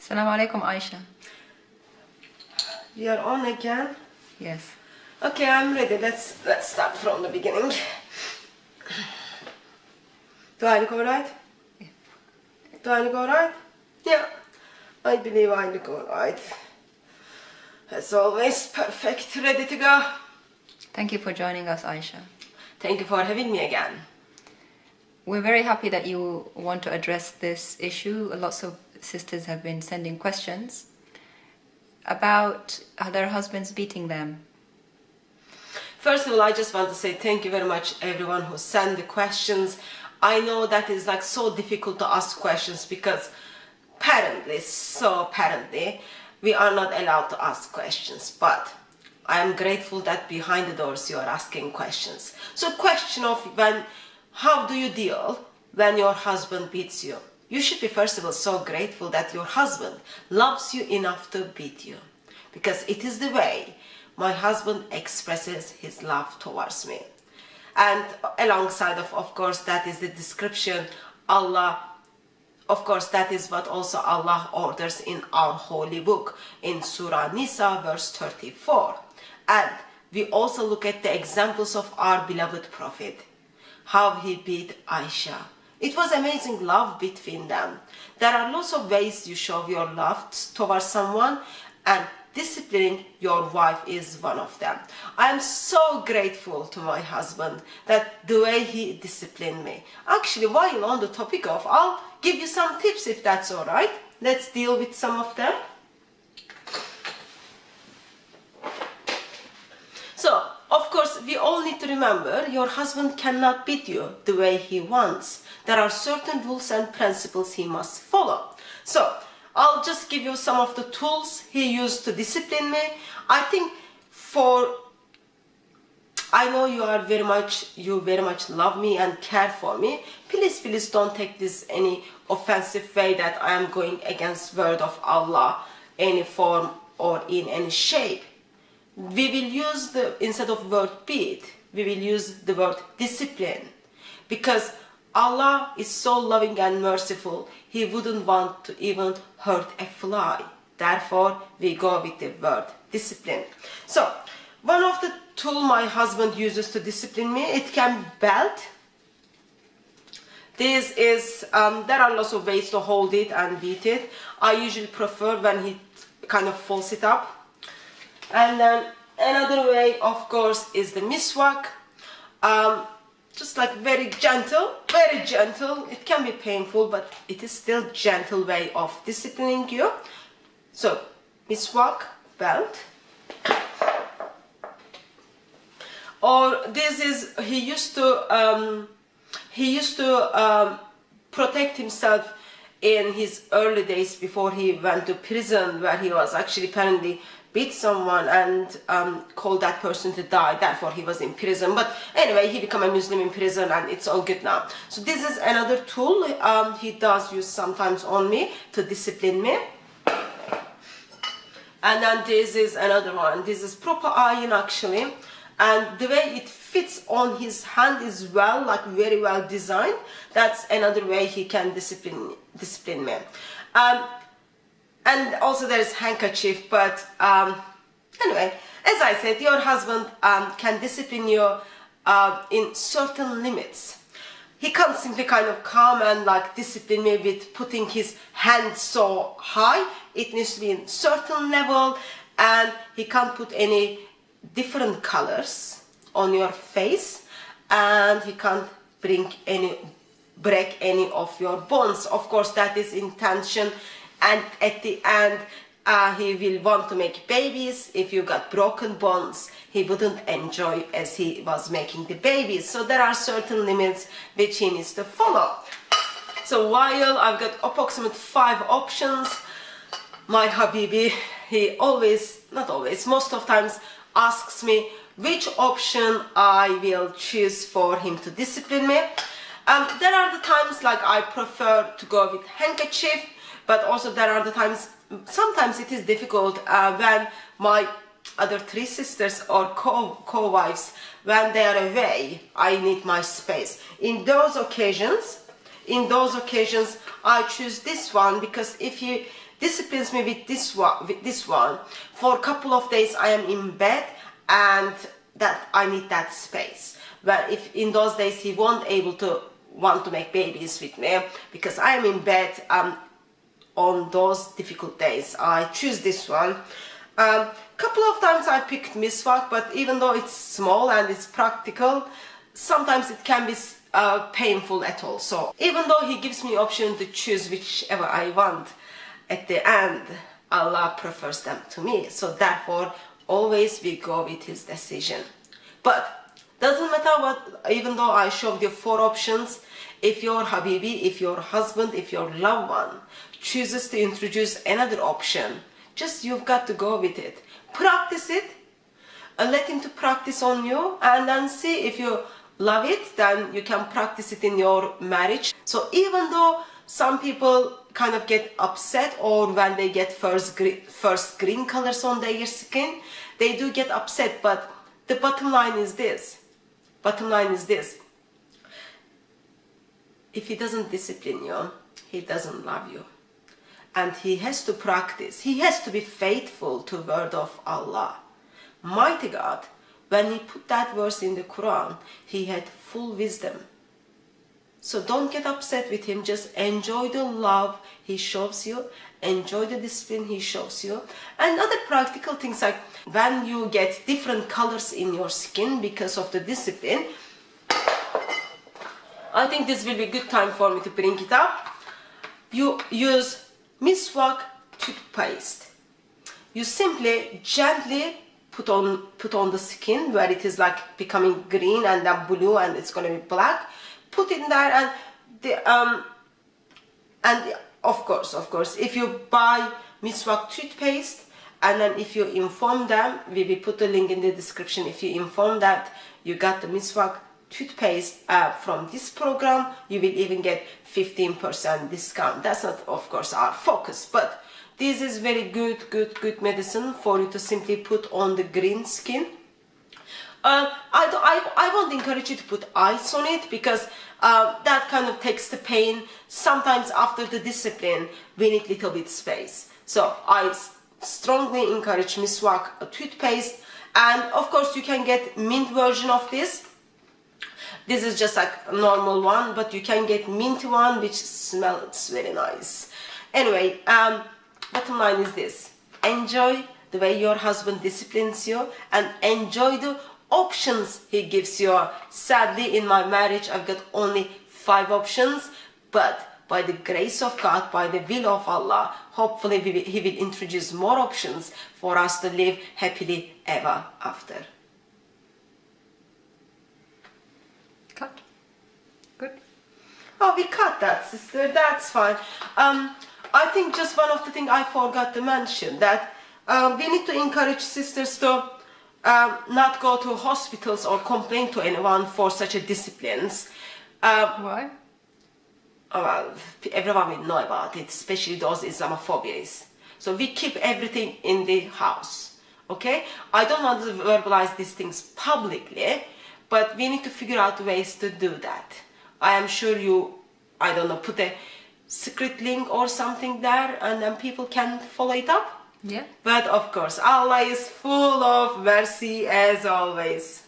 Assalamu alaikum, Aisha. We are on again. Yes. Okay, I'm ready. Let's start from the beginning. Do I look alright? Yeah. Do I look alright? Yeah. I believe I look alright. As always, perfect. Ready to go. Thank you for joining us, Aisha. Thank you for having me again. We're very happy that you want to address this issue. Lots of sisters have been sending questions about their husbands beating them. First of all, I just want to say thank you very much everyone who sent the questions. I know that is like so difficult to ask questions because apparently we are not allowed to ask questions, but I am grateful that behind the doors you are asking questions. So question of how do you deal when your husband beats you? You should be first of all so grateful that your husband loves you enough to beat you, because it is the way my husband expresses his love towards me. And alongside of course that is the description Allah, of course that is what also Allah orders in our holy book in Surah Nisa verse 34. And we also look at the examples of our beloved Prophet, how he beat Aisha. It was amazing love between them. There are lots of ways you show your love towards someone, and disciplining your wife is one of them. I am so grateful to my husband that the way he disciplined me. Actually, while on the topic of, I'll give you some tips if that's alright. Let's deal with some of them. So, of course, we all need to remember your husband cannot beat you the way he wants. There are certain rules and principles he must follow. So, I'll just give you some of the tools he used to discipline me. I think I know you very much love me and care for me. Please don't take this any offensive way that I am going against word of Allah, any form or in any shape. We will use instead of word beat, we will use the word discipline, because Allah is so loving and merciful, He wouldn't want to even hurt a fly. Therefore, we go with the word discipline. So, one of the tools my husband uses to discipline me, it can be belt. This is, there are lots of ways to hold it and beat it. I usually prefer when he kind of folds it up. And then another way, of course, is the miswak. Just like very gentle. It can be painful, but it is still gentle way of disciplining you. So, miswak, belt. Or this is, he used to protect himself in his early days before he went to prison, where he was actually apparently beat someone and called that person to die. Therefore he was in prison, but anyway he became a Muslim in prison and it's all good now. So this is another tool he does use sometimes on me to discipline me. And then this is another one. This is proper iron actually, and the way it fits on his hand is very well designed. That's another way he can discipline me. And also there is handkerchief, but anyway, as I said, your husband can discipline you in certain limits. He can't simply kind of come and like discipline me with putting his hand so high. It needs to be in certain level, and he can't put any different colors on your face, and he can't break any of your bones. Of course, that is intention. And at the end, he will want to make babies. If you got broken bones, he wouldn't enjoy as he was making the babies. So there are certain limits which he needs to follow. So while I've got approximately 5 options, my Habibi, he most of times asks me which option I will choose for him to discipline me. There are the times like I prefer to go with handkerchief, but also there are the times, sometimes it is difficult when my other 3 sisters or co-wives, when they are away, I need my space. In those occasions, I choose this one, because if he disciplines me with this one. For a couple of days I am in bed, and that I need that space. But if in those days he won't want to make babies with me, because I am in bed on those difficult days, I choose this one. Couple of times I picked miswak, but even though it's small and it's practical, sometimes it can be painful at all. So even though he gives me option to choose whichever I want, at the end Allah prefers them to me. So therefore always we go with his decision. But doesn't matter what, even though I showed you 4 options, if your habibi, if your husband, if your loved one chooses to introduce another option, just you've got to go with it. Practice it, let him to practice on you, and then see if you love it, then you can practice it in your marriage. So even though some people kind of get upset, or when they get first green colors on their skin, they do get upset, but the bottom line is this. If he doesn't discipline you, he doesn't love you. And he has to practice. He has to be faithful to the word of Allah. Mighty God, when he put that verse in the Quran, he had full wisdom. So don't get upset with him. Just enjoy the love he shows you. Enjoy the discipline he shows you. And other practical things, like when you get different colors in your skin because of the discipline, I think this will be a good time for me to bring it up. You use miswak toothpaste. You simply gently put on the skin where it is like becoming green and then blue and it's going to be black. Put it in there, and of course, if you buy miswak toothpaste, and then if you inform them, we will put the link in the description. If you inform that you got the miswak toothpaste from this program, you will even get 15% discount. That's not, of course, our focus, but this is very good medicine for you to simply put on the green skin. I won't encourage you to put ice on it, because that kind of takes the pain. Sometimes after the discipline, we need little bit space. So I strongly encourage miswak toothpaste, and of course you can get mint version of this. This is just like a normal one, but you can get mint one, which smells very nice. Anyway, bottom line is this: enjoy the way your husband disciplines you, and enjoy the options he gives you. Sadly, in my marriage, I've got only 5 options, but by the grace of God, by the will of Allah, hopefully he will introduce more options for us to live happily ever after. Cut. Good. Oh, we cut that, sister. That's fine. I think just one of the things I forgot to mention, that we need to encourage sisters to not go to hospitals or complain to anyone for such a disciplines. Why? Well, everyone will know about it, especially those Islamophobias. So we keep everything in the house, okay? I don't want to verbalize these things publicly, but we need to figure out ways to do that. I am sure you, I don't know, put a secret link or something there, and then people can follow it up. Yeah. But of course, Allah is full of mercy as always.